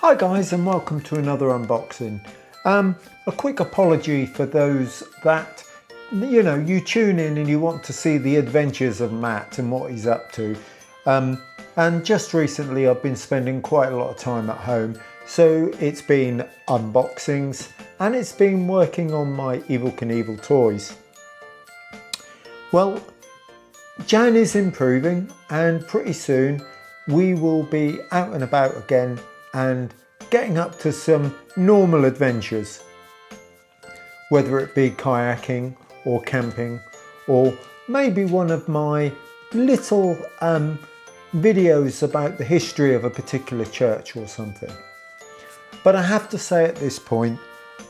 Hi guys, and welcome to another unboxing. A quick apology for those that, you tune in and you want to see the adventures of Matt and what he's up to. And just recently I've been spending quite a lot of time at home, so it's been unboxings and it's been working on my Evel Knievel toys. Well, Jan is improving and pretty soon we will be out and about again and getting up to some normal adventures, whether it be kayaking or camping, or maybe one of my little videos about the history of a particular church or something. But I have to say at this point,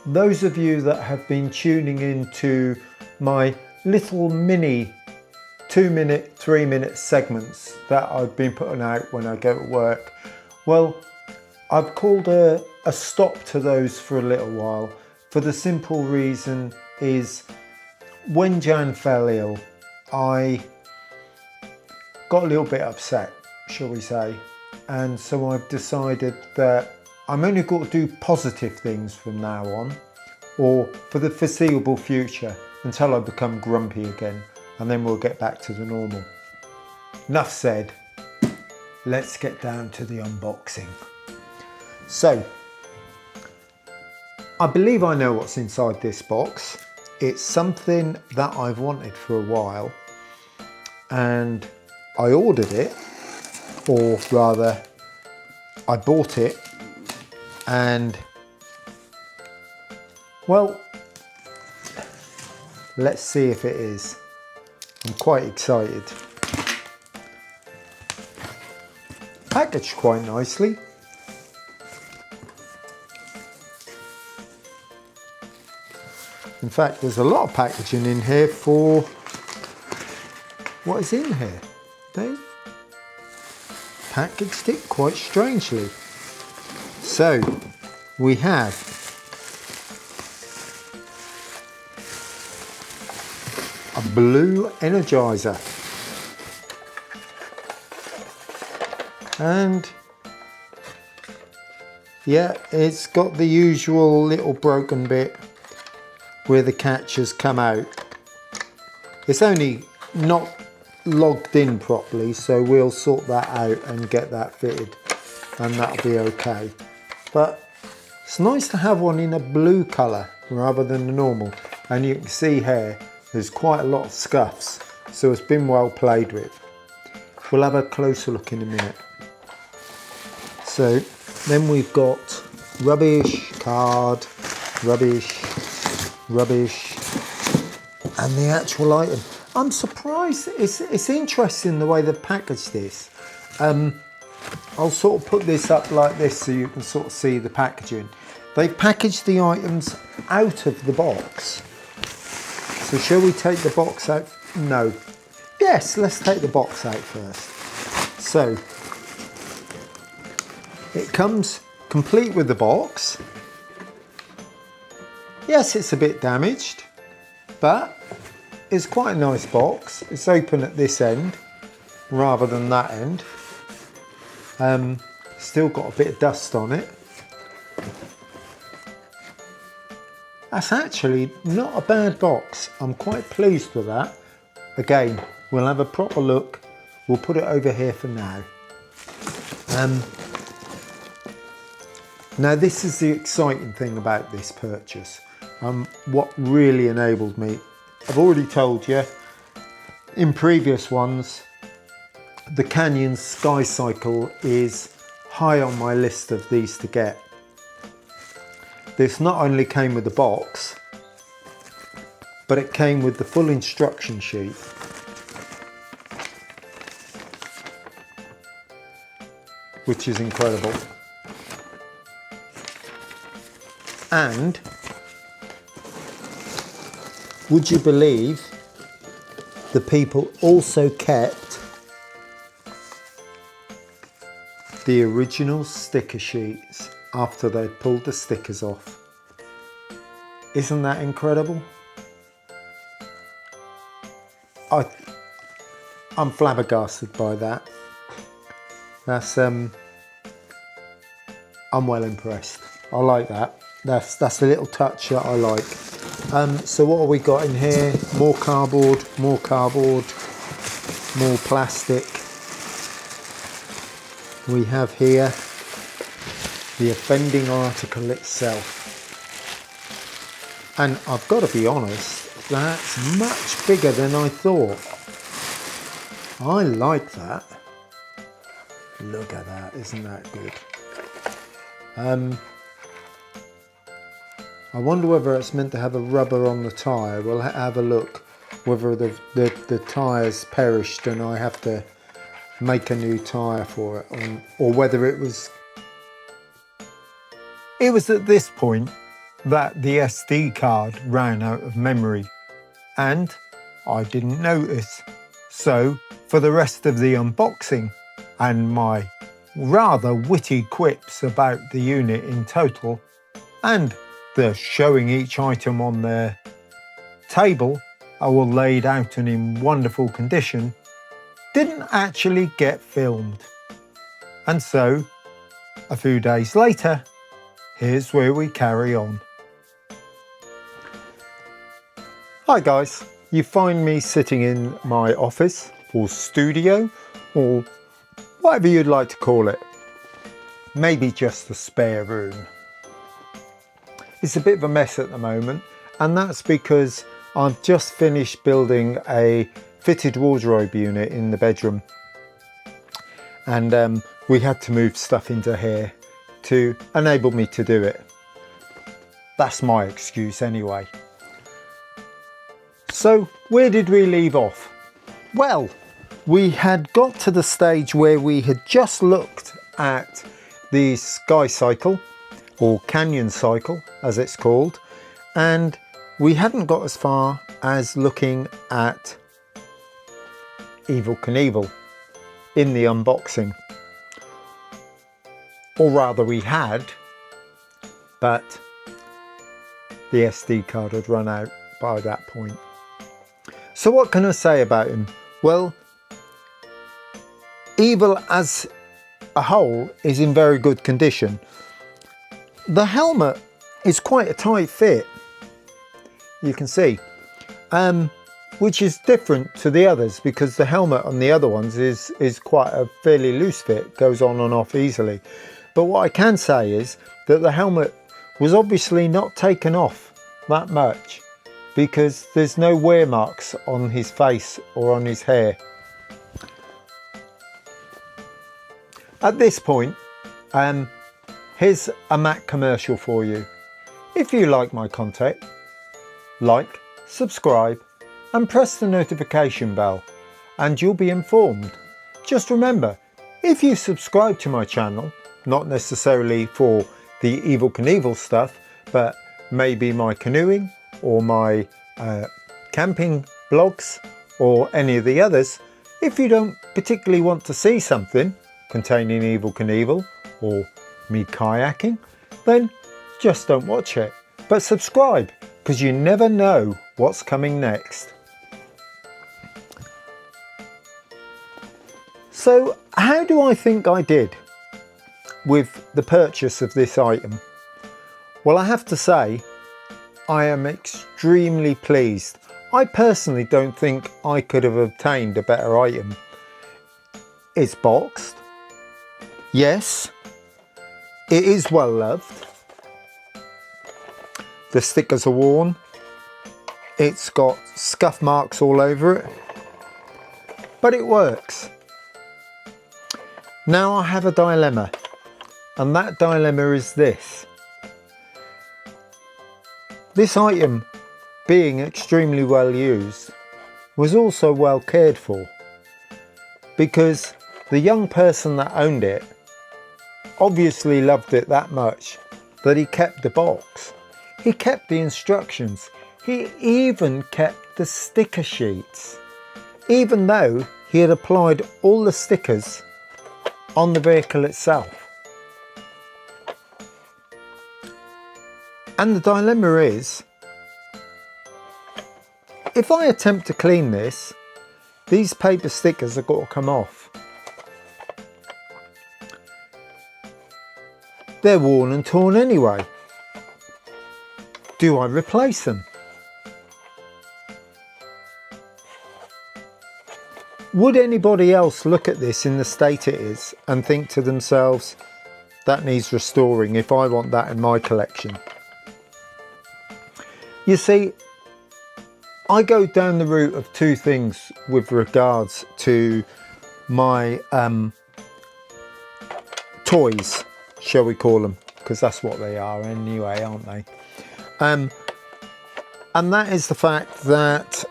those of you that have been tuning into my little mini 2-minute, 3-minute segments that I've been putting out when I go to work, well, I've called a stop to those for a little while, for the simple reason is when Jan fell ill, I got a little bit upset, shall we say, and so I've decided that I'm only going to do positive things from now on, or for the foreseeable future, until I become grumpy again, and then we'll get back to the normal. Enough said, let's get down to the unboxing. So, I believe I know what's inside this box. It's something that I've wanted for a while, and I ordered it, or rather, I bought it, and well, let's see if it is. I'm quite excited. Packaged quite nicely. In fact, there's a lot of packaging in here for what is in here. They've packaged it quite strangely. So, we have a blue energizer. And yeah, it's got the usual little broken bit where the catch has come out. It's only not logged in properly, so we'll sort that out and get that fitted, and that'll be okay. But it's nice to have one in a blue colour rather than the normal, and you can see here there's quite a lot of scuffs, so it's been well played with. We'll have a closer look in a minute. So then we've got rubbish, card, rubbish, and the actual item. I'm surprised, it's interesting the way they've packaged this. I'll sort of put this up like this so you can sort of see the packaging. They've packaged the items out of the box. So shall we take the box out? No. Yes, let's take the box out first. So, it comes complete with the box. Yes, it's a bit damaged, but it's quite a nice box. It's open at this end rather than that end. Still got a bit of dust on it. That's actually not a bad box. I'm quite pleased with that. Again, we'll have a proper look. We'll put it over here for now. Now this is the exciting thing about this purchase. What really enabled me. I've already told you in previous ones, the Canyon Sky Cycle is high on my list of these to get. This not only came with the box, but it came with the full instruction sheet. Which is incredible. And would you believe the people also kept the original sticker sheets after they pulled the stickers off? Isn't that incredible? I'm flabbergasted by that. That's I'm well impressed. I like that. That's the little touch that I like. So what have we got in here? More cardboard, more plastic. We have here the offending article itself. And I've got to be honest, that's much bigger than I thought. I like that. Look at that, isn't that good? I wonder whether it's meant to have a rubber on the tyre. We'll have a look whether the tyre's perished and I have to make a new tyre for it, or whether it was at this point that the SD card ran out of memory and I didn't notice. So for the rest of the unboxing and my rather witty quips about the unit in total and the showing each item on their table, all laid out and in wonderful condition, didn't actually get filmed. And so a few days later, here's where we carry on. Hi guys, you find me sitting in my office or studio or whatever you'd like to call it. Maybe just a spare room. It's a bit of a mess at the moment, and that's because I've just finished building a fitted wardrobe unit in the bedroom. And we had to move stuff into here to enable me to do it. That's my excuse anyway. So where did we leave off? Well, we had got to the stage where we had just looked at the Sky Cycle, or Canyon Cycle as it's called, and we hadn't got as far as looking at Evel Knievel in the unboxing. Or rather we had, but the SD card had run out by that point. So what can I say about him? Well, Evel as a whole is in very good condition. The helmet is quite a tight fit, you can see, which is different to the others because the helmet on the other ones is quite a fairly loose fit, goes on and off easily. But what I can say is that the helmet was obviously not taken off that much because there's no wear marks on his face or on his hair. At this point, here's a Mac commercial for you. If you like my content, like, subscribe and press the notification bell and you'll be informed. Just remember, if you subscribe to my channel, not necessarily for the Evel Knievel stuff, but maybe my canoeing or my camping blogs or any of the others, if you don't particularly want to see something containing Evel Knievel or me kayaking, then just don't watch it, but subscribe because you never know what's coming next. So how do I think I did with the purchase of this item? Well, I have to say I am extremely pleased. I personally don't think I could have obtained a better item. It's boxed. Yes, it is well loved. The stickers are worn. It's got scuff marks all over it, but it works. Now I have a dilemma, and that dilemma is this. This item, being extremely well used, was also well cared for, because the young person that owned it obviously loved it that much that he kept the box, he kept the instructions, he even kept the sticker sheets, even though he had applied all the stickers on the vehicle itself. And the dilemma is, if I attempt to clean this, these paper stickers have got to come off. they're worn and torn anyway. Do I replace them? Would anybody else look at this in the state it is and think to themselves, that needs restoring if I want that in my collection? You see, I go down the route of two things with regards to my toys, shall we call them, because that's what they are anyway, aren't they? And that is the fact that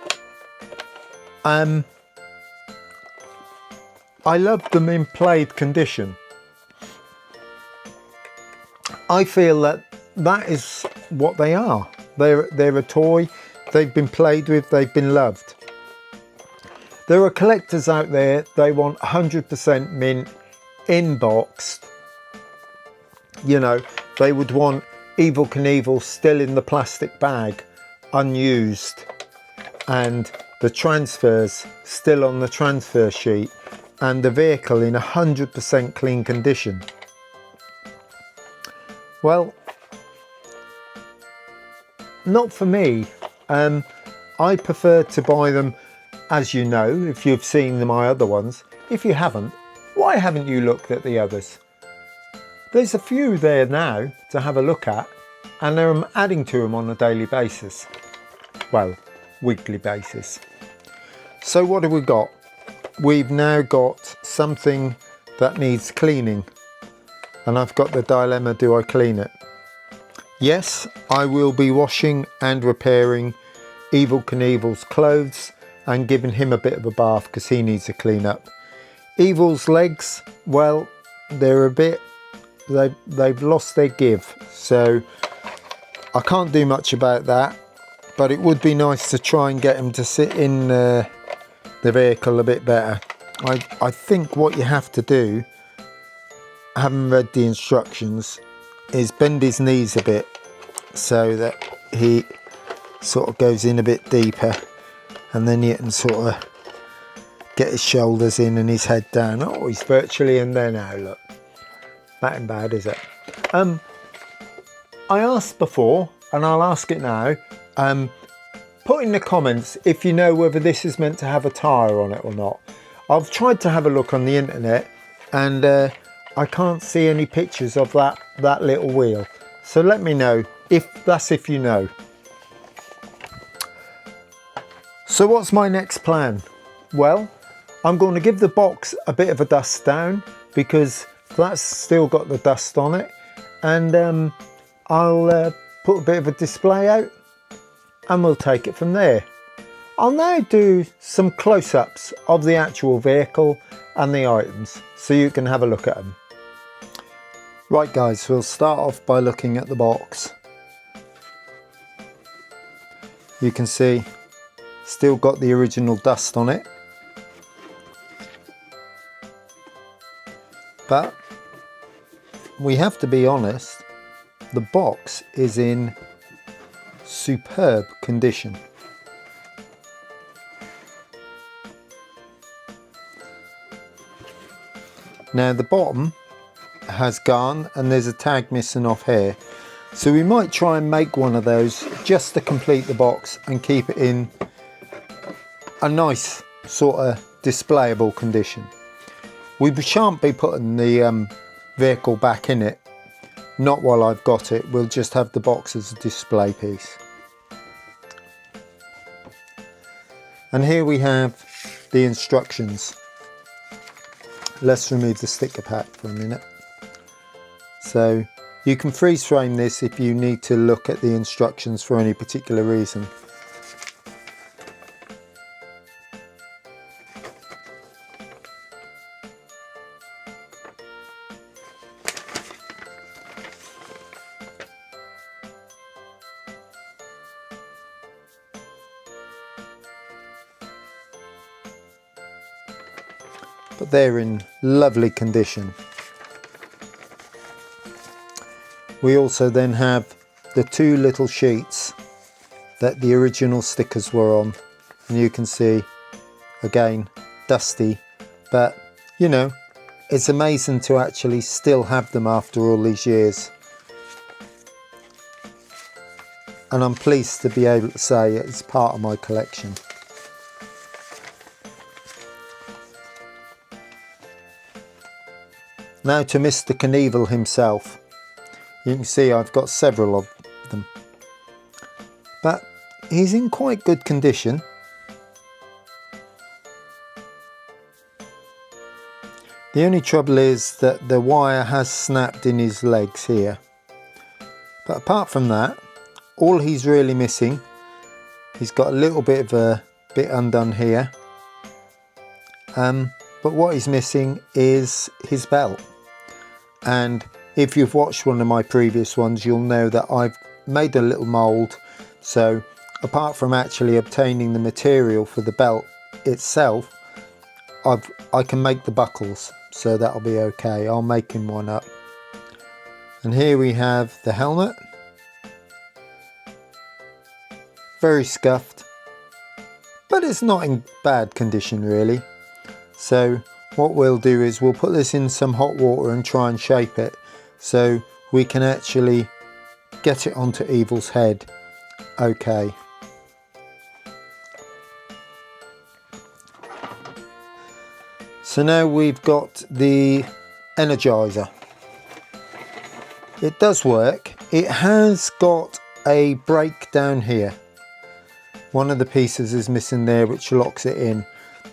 I love them in played condition. I feel that that is what they are. They're a toy, they've been played with, they've been loved. There are collectors out there, they want 100% mint, in-boxed. You know, they would want Evel Knievel still in the plastic bag, unused, and the transfers still on the transfer sheet, and the vehicle in 100% clean condition. Well, not for me. I prefer to buy them, as you know, if you've seen my other ones. If you haven't, why haven't you looked at the others? There's a few there now to have a look at, and I'm adding to them on a daily basis. Well, weekly basis. So what have we got? We've now got something that needs cleaning, and I've got the dilemma, do I clean it? Yes, I will be washing and repairing Evel Knievel's clothes and giving him a bit of a bath because he needs a clean up. Evel's legs, well, they're a bit, they've lost their give, so I can't do much about that, but it would be nice to try and get him to sit in the vehicle a bit better. I think what you have to do, having read the instructions, is bend his knees a bit so that he sort of goes in a bit deeper, and then you can sort of get his shoulders in and his head down. Oh, he's virtually in there now, look. That ain't bad, is it? I asked before, and I'll ask it now, put in the comments if you know whether this is meant to have a tyre on it or not. I've tried to have a look on the internet, and I can't see any pictures of that little wheel. So let me know if you know. So what's my next plan? Well, I'm going to give the box a bit of a dust down because that's still got the dust on it, and I'll put a bit of a display out and we'll take it from there. I'll now do some close-ups of the actual vehicle and the items so you can have a look at them. Right guys, we'll start off by looking at the box. You can see still got the original dust on it, but we have to be honest, the box is in superb condition. Now the bottom has gone and there's a tag missing off here, so we might try and make one of those just to complete the box and keep it in a nice sort of displayable condition. We shan't be putting the vehicle back in it, not while I've got it. We'll just have the box as a display piece. And here we have the instructions. Let's remove the sticker pack for a minute. So you can freeze frame this if you need to look at the instructions for any particular reason. But they're in lovely condition. We also then have the two little sheets that the original stickers were on, and you can see again dusty, but you know, it's amazing to actually still have them after all these years. And I'm pleased to be able to say it's part of my collection. Now to Mr. Knievel himself. You can see I've got several of them. But he's in quite good condition. The only trouble is that the wire has snapped in his legs here. But apart from that, all he's really missing, he's got a little bit of a bit undone here. But what he's missing is his belt. And if you've watched one of my previous ones, you'll know that I've made a little mould. So apart from actually obtaining the material for the belt itself, I can make the buckles, so that'll be okay. I'll make him one up. And here we have the helmet. Very scuffed, but it's not in bad condition really. So what we'll do is we'll put this in some hot water and try and shape it so we can actually get it onto Evil's head. Okay. So now we've got the energizer. It does work. It has got a break down here. One of the pieces is missing there which locks it in.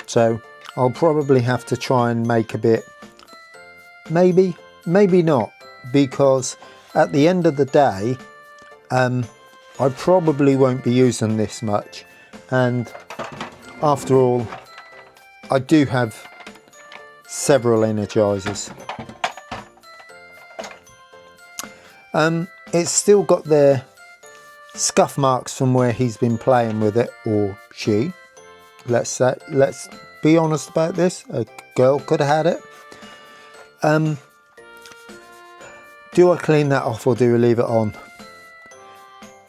So I'll probably have to try and make a bit. Maybe not. Because at the end of the day, I probably won't be using this much. And after all, I do have several energizers. It's still got their scuff marks from where he's been playing with it, or she. Let's be honest about this. A girl could have had it. Do I clean that off or do I leave it on?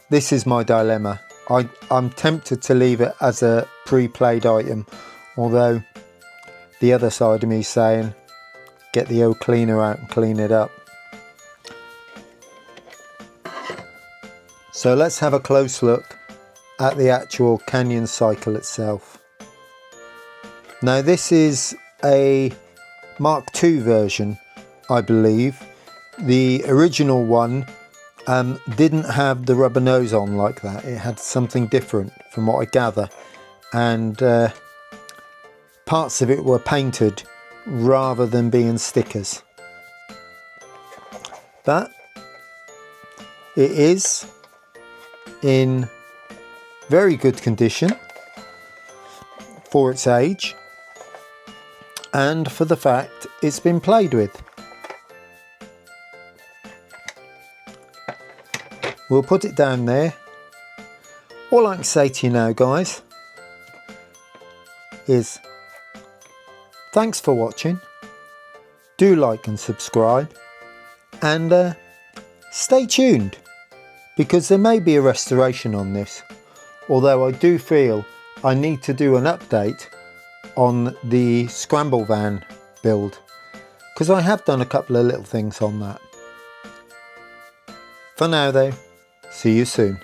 This is my dilemma. I'm tempted to leave it as a pre-played item, although the other side of me is saying get the old cleaner out and clean it up. So let's have a close look at the actual Canyon cycle itself. Now this is a Mark II version, I believe. The original one didn't have the rubber nose on like that. It had something different from what I gather, and parts of it were painted rather than being stickers. But it is in very good condition for its age and for the fact it's been played with. We'll put it down there. All I can say to you now, guys, is thanks for watching. Do like and subscribe, and stay tuned, because there may be a restoration on this, although I do feel I need to do an update on the scramble van build, because I have done a couple of little things on that. For now though, see you soon.